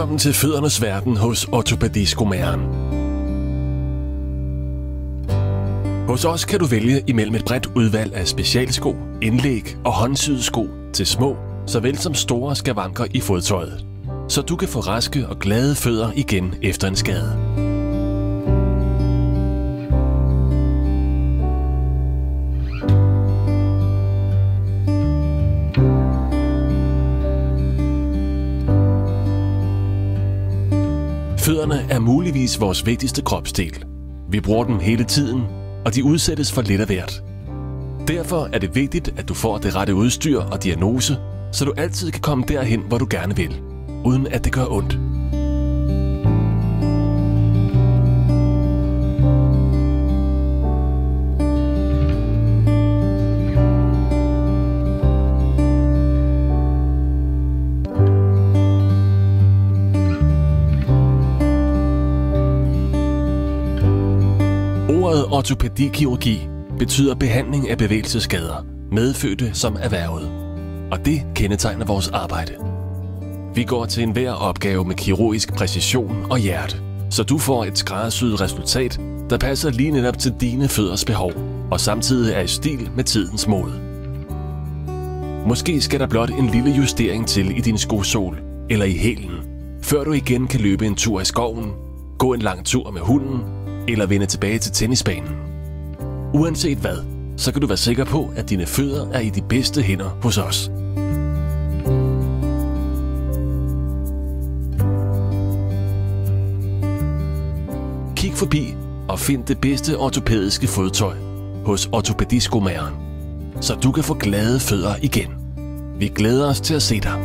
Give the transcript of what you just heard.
Velkommen til føddernes verden hos Ortopædiskomagen. Hos os kan du vælge imellem et bredt udvalg af specialsko, indlæg og håndsyede sko til små, såvel som store skavanker i fodtøjet, så du kan få raske og glade fødder igen efter en skade. Fødderne er muligvis vores vigtigste kropsdel. Vi bruger dem hele tiden, og de udsættes for lidt af hvert. Derfor er det vigtigt, at du får det rette udstyr og diagnose, så du altid kan komme derhen, hvor du gerne vil, uden at det gør ondt. Ordet ortopædikirurgi betyder behandling af bevægelsesskader, medfødte som erhvervet. Og det kendetegner vores arbejde. Vi går til enhver opgave med kirurgisk præcision og hjerte, så du får et skræddersyet resultat, der passer lige netop til dine fødders behov, og samtidig er i stil med tidens mode. Måske skal der blot en lille justering til i din skosål eller i hælen, før du igen kan løbe en tur i skoven, gå en lang tur med hunden, eller vende tilbage til tennisbanen. Uanset hvad, så kan du være sikker på, at dine fødder er i de bedste hænder hos os. Kig forbi og find det bedste ortopædiske fodtøj hos Ortopædiskomagen, så du kan få glade fødder igen. Vi glæder os til at se dig.